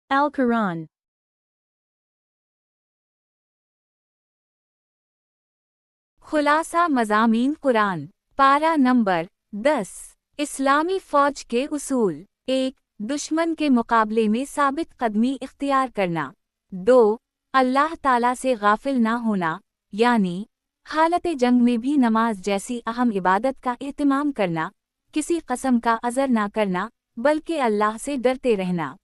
Al-Quran. खुलासा मज़ामीन कुरान, पारा number 10। इस्लामी फ़ौज के उसूल। 1. दुश्मन के मुकाबले में साबित कदमी इख्तियार करना। 2. अल्लाह ताला से गाफिल ना होना, यानी हालत जंग में भी नमाज जैसी अहम इबादत का एहतमाम करना, किसी कसम का अज़र ना करना, बल्कि अल्लाह से डरते रहना।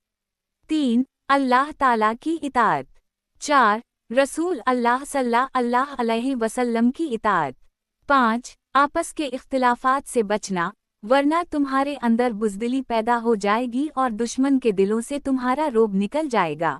3. अल्लाह ताला की इताअत। 4. रसूल अल्लाह सल्लल्लाहु अलैहि वसल्लम की इताअत। 5. आपस के इख्तिलाफात से बचना, वरना तुम्हारे अंदर बुज़दिली पैदा हो जाएगी और दुश्मन के दिलों से तुम्हारा रोब निकल जाएगा।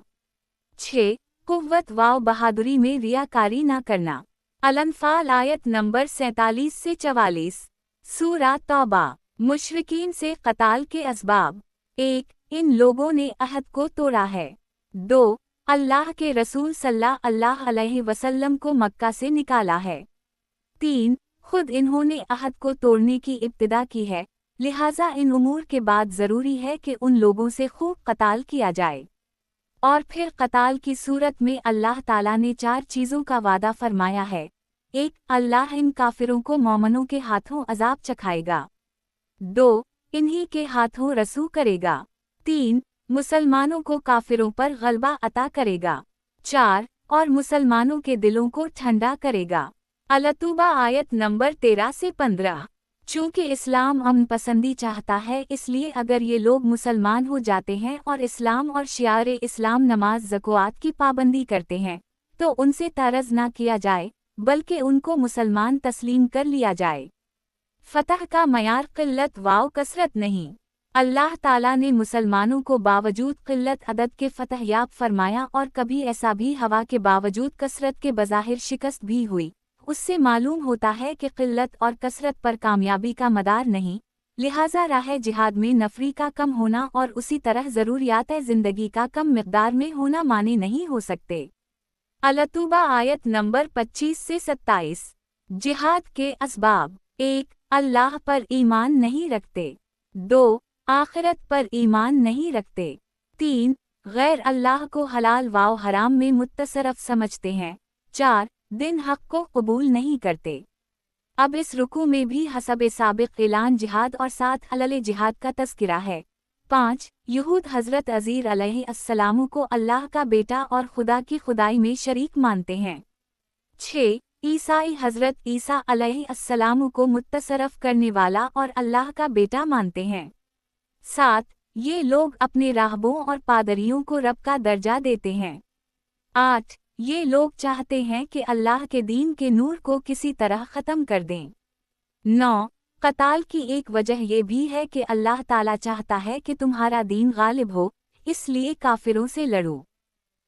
6. कुव्वत व बहादुरी में रियाकारी ना करना। अल-अनफ़ाल आयत नंबर 47 से 44। सूरा तौबा। मुशरिकीन से क़ताल के असबाब। 1. इन लोगों ने अहद को तोड़ा है। 2. अल्लाह के रसूल सल्लल्लाहु अलैहि वसल्लम को मक्का से निकाला है। 3. खुद इन्होंने अहद को तोड़ने की इब्तिदा की है, लिहाजा इन उमूर के बाद ज़रूरी है कि उन लोगों से खूब क़ताल किया जाए। और फिर क़ताल की सूरत में अल्लाह ताला ने 4 चीज़ों का वादा फरमाया है। 1. अल्लाह इन काफिरों को मोमिनों के हाथों अज़ाब चखाएगा। 2. इन्हीं के हाथों रसूख करेगा। 3. मुसलमानों को काफिरों पर गलबा अता करेगा। 4. और मुसलमानों के दिलों को ठंडा करेगा। अल-तौबा आयत नंबर 13 से 15। चूँकि इस्लाम अमन पसंदी चाहता है, इसलिए अगर ये लोग मुसलमान हो जाते हैं और इस्लाम और शियारे इस्लाम नमाज ज़कात की पाबंदी करते हैं, तो उनसे तरज़ ना किया जाए, बल्कि उनको मुसलमान तस्लीम कर लिया जाए। फ़तह का मयार क़िल्लत व कसरत नहीं। अल्लाह ताला ने मुसलमानों को बावजूद क़िल्लत अदद के फ़तह याब फरमाया, और कभी ऐसा भी हवा के बावजूद कसरत के बज़ाहिर शिकस्त भी हुई। उससे मालूम होता है कि क़िल्लत और कसरत पर कामयाबी का मदार नहीं, लिहाजा राह जिहाद में नफरी का कम होना और उसी तरह ज़रूरियात ज़िंदगी का कम मिक़दार में होना माने नहीं हो सकते। अल-तौबा आयत नंबर 25 से 27। जिहाद के असबाब। 1. अल्लाह पर ईमान नहीं रखते। 2. आखिरत पर ईमान नहीं रखते। 3. गैर अल्लाह को हलाल व हराम में मुत्तसरफ समझते हैं। 4. दिन हक़ को कबूल नहीं करते। अब इस रुकू में भी हसब साबिक़ ऐलान जिहाद और साथ हलल जिहाद का तज़किरा है। 5. यहूद हज़रत अज़ीर अलैहिस्सलाम को अल्लाह का बेटा और खुदा की खुदाई में शरीक मानते हैं। 6. ईसाई हज़रत ईसा अलैहिस्सलाम को मुत्तसरफ करने वाला और अल्लाह का बेटा मानते हैं। 7. ये लोग अपने राहबों और पादरियों को रब का दर्जा देते हैं। 8. ये लोग चाहते हैं कि अल्लाह के दीन के नूर को किसी तरह ख़त्म कर दें। 9. क़ताल की एक वजह यह भी है कि अल्लाह ताला चाहता है कि तुम्हारा दीन गालिब हो, इसलिए काफिरों से लड़ो।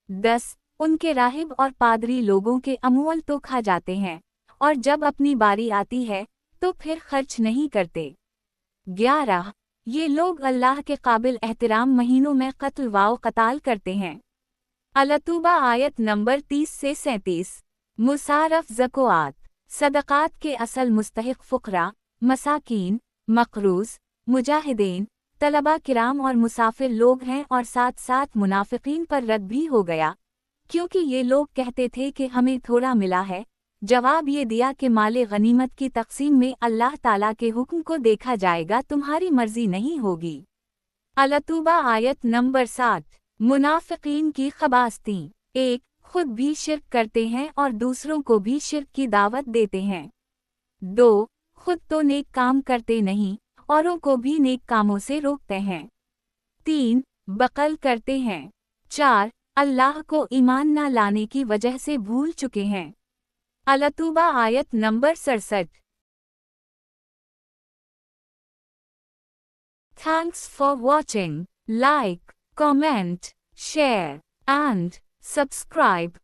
10. उनके राहिब और पादरी लोगों के अमूल तो खा जाते हैं, और जब अपनी बारी आती है तो फिर खर्च नहीं करते। 11. ये लोग अल्लाह के काबिल एहतराम महीनों में क़त्ल व क़ताल करते हैं। अल-तौबा आयत नंबर 30 से 37। मुसारफ ज़कात। सदक़ात के असल मुस्तहिक़ फ़ुक़रा, मसाकीन, मक़रूज़, मुजाहिदीन, तलबा किराम और मुसाफिर लोग हैं, और साथ साथ मुनाफ़िक़ीन पर रद्द भी हो गया, क्योंकि ये लोग कहते थे कि हमें थोड़ा मिला है। जवाब ये दिया कि माले गनीमत की तक़सीम में अल्लाह ताला के हुक्म को देखा जाएगा, तुम्हारी मर्ज़ी नहीं होगी। अल-तौबा आयत नंबर 7। मुनाफ़िक़ीन की ख़बास्ती। 1. खुद भी शिर्क करते हैं और दूसरों को भी शिर्क की दावत देते हैं। 2. खुद तो नेक काम करते नहीं, औरों को भी नेक कामों से रोकते हैं। 3. बक़ल करते हैं। 4. अल्लाह को ईमान न लाने की वजह से भूल चुके हैं। अल-तौबा आयत number 67। Thanks for watching. Like, comment, share, and subscribe.